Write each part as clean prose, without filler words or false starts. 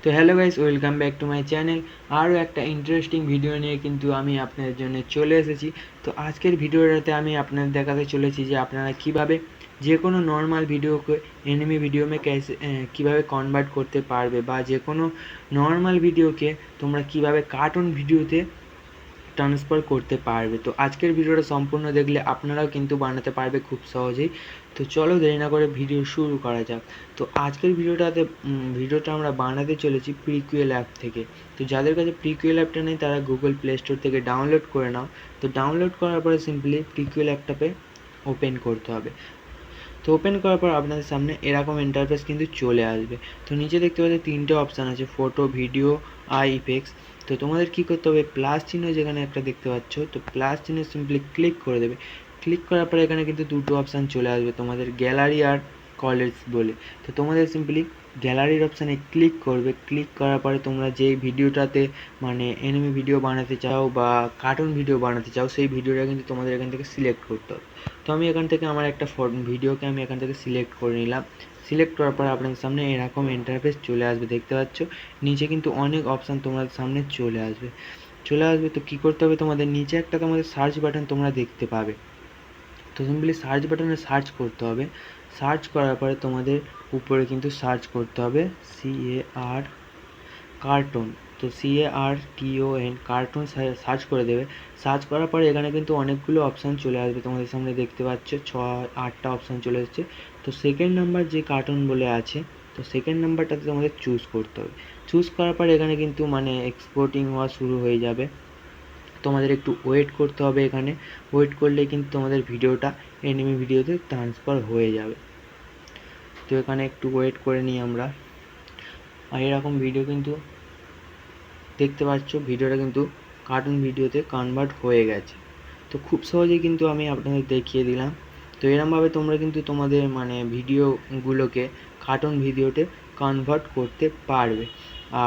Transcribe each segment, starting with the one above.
তো hello guys, welcome back to my channel. আরও একটা ইন্টারেস্টিং ভিডিও নিয়ে কিন্তু আমি আপনাদের জন্য চলে এসেছি। তো আজকের ভিডিওটাতে আমি আপনাদের দেখাতে চলেছি যে আপনারা কিভাবে যে কোনো নর্মাল ভিডিওকে এনিমি ভিডিওমে কীভাবে কনভার্ট করতে পারবে, বা যে কোনো নর্মাল ভিডিওকে তোমরা কিভাবে কার্টুন ভিডিওতে ট্রান্সফার করতে পারবে। তো আজকের ভিডিওটা সম্পূর্ণ দেখলে আপনারাও কিন্তু বানাতে পারবে খুব সহজেই। তো চলো দেরি না করে ভিডিও শুরু করা যাক। তো আজকের ভিডিওটা আমরা বানাতে চলেছি প্রিকুয়েল অ্যাপ থেকে। তো যাদের কাছে প্রিকুয়েল অ্যাপটা নেই তারা গুগল প্লে স্টোর থেকে ডাউনলোড করে নাও। তো ডাউনলোড করার পরে সিম্পলি প্রিকুয়েল অ্যাপটাকে ওপেন করতে হবে। তো ওপেন করার পর আপনাদের সামনে এরকম ইন্টারফেস কিন্তু চলে আসবে। তো নিচে দেখতে পাচ্ছি তিনটে অপশান আছে, ফটো, ভিডিও আর ইফেক্টস। তো তোমাদের কী করতে হবে, প্লাস চিহ্ন যেখানে একটা দেখতে পাচ্ছ, তো প্লাস চিহ্নে সিম্পলি ক্লিক করে দেবে। ক্লিক করার পরে এখানে কিন্তু দুটো অপশান চলে আসবে তোমাদের, গ্যালারি আর কলেজ বলে। তো তোমাদের সিম্পলি গ্যালারির অপশানে ক্লিক করবে। ক্লিক করার পরে তোমরা যেই ভিডিওটাতে মানে এনিমি ভিডিও বানাতে চাও বা কার্টুন ভিডিও বানাতে চাও সেই ভিডিওটা কিন্তু তোমাদের এখান থেকে সিলেক্ট করতে হবে। তো আমি এখান থেকে আমার একটা ভিডিওকে আমি এখান থেকে সিলেক্ট করে নিলাম। সিলেক্ট করার পর আপনাদের সামনে এরকম ইন্টারফেস চলে আসবে, দেখতে পাচ্ছ নিচে কিন্তু অনেক অপশান তোমাদের সামনে চলে আসবে। তো কী করতে হবে, তোমাদের নিচে একটা তোমাদের সার্চ বাটন তোমরা দেখতে পাবে। তো সিম্পলি সার্চ বাটনে সার্চ করতে হবে। সার্চ করার পরে তোমাদের উপরে কিন্তু সার্চ করতে হবে CAR কার্টুন। তো CARTON কার্টুন সার্চ করে দেবে। সার্চ করার পরে এখানে কিন্তু অনেকগুলো অপশান চলে আসবে তোমাদের সামনে, দেখতে পাচ্ছ 6-8টা অপশান চলে এসেছে। তো সেকেন্ড নাম্বার যে কার্টুন বলে আছে, তো সেকেন্ড নাম্বারটাতে তোমাদের চুজ করতে হবে। চুজ করার পর এখানে কিন্তু মানে এক্সপোর্টিং হওয়া শুরু হয়ে যাবে। তোমাদের একটু ওয়েট করতে হবে। এখানে ওয়েট করলে কিন্তু তোমাদের ভিডিওটা এনিমি ভিডিওতে ট্রান্সফার হয়ে যাবে। তো এখানে একটু ওয়েট করে নিই আমরা। আর এরকম ভিডিও কিন্তু দেখতে পাচ্ছ, ভিডিওটা কিন্তু কার্টুন ভিডিওতে কনভার্ট হয়ে গেছে। তো খুব সহজেই কিন্তু আমি আপনাদের দেখিয়ে দিলাম। তো এরমভাবে তোমরা কিন্তু তোমাদের মানে ভিডিওগুলোকে কার্টুন ভিডিওতে কনভার্ট করতে পারবে।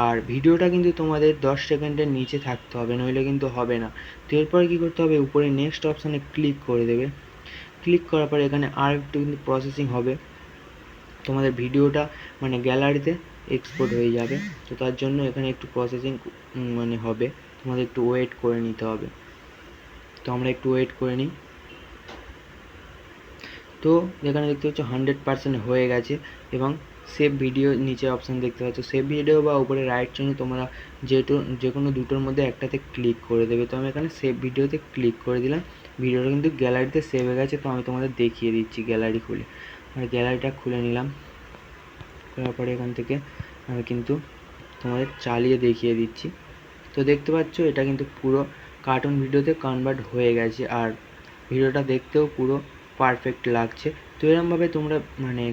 আর ভিডিওটা কিন্তু তোমাদের 10 সেকেন্ডের নিচে থাকতে হবে, নইলে কিন্তু হবে না। তো এরপরে কী করতে হবে, উপরে নেক্সট অপশানে ক্লিক করে দেবে। ক্লিক করার পরে এখানে আর একটু কিন্তু প্রসেসিং হবে, তোমাদের ভিডিওটা মানে গ্যালারিতে এক্সপোর্ট হয়ে যাবে। তো তার জন্য এখানে একটু প্রসেসিং মানে হবে, তোমাদের একটু ওয়েট করে নিতে হবে। তো আমরা একটু ওয়েট করে নিই। তো এখানে দেখতে পাচ্ছ 100% হয়ে গেছে এবং সেভ ভিডিও নিচে অপশান দেখতে পাচ্ছ, সেভ ভিডিও বা উপরে রাইট চিহ্নে তোমরা যে কোনো দুটোর মধ্যে একটাতে ক্লিক করে দেবে। তো আমি এখানে সেভ ভিডিওতে ক্লিক করে দিলাম। ভিডিওটা কিন্তু গ্যালারিতে সেভ হয়ে গেছে। তো আমি তোমাদের দেখিয়ে দিচ্ছি গ্যালারি খুলে। আর গ্যালারিটা খুলে নিলাম, করার পরে এখান থেকে আমি কিন্তু তোমাদের চালিয়ে দেখিয়ে দিচ্ছি। তো দেখতে পাচ্ছ এটা কিন্তু পুরো কার্টুন ভিডিওতে কনভার্ট হয়ে গেছে, আর ভিডিওটা দেখতেও পুরো পারফেক্ট লাগছে। তো এরমভাবে তোমরা মানে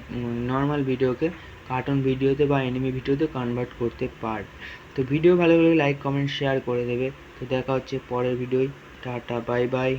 নর্মাল ভিডিওকে কার্টুন ভিডিওতে বা এনিমি ভিডিওতে কনভার্ট করতে পার। তো ভিডিও ভালো লাগলে লাইক, কমেন্ট, শেয়ার করে দেবে। তো দেখা হচ্ছে পরের ভিডিওয়। Tata, bye bye.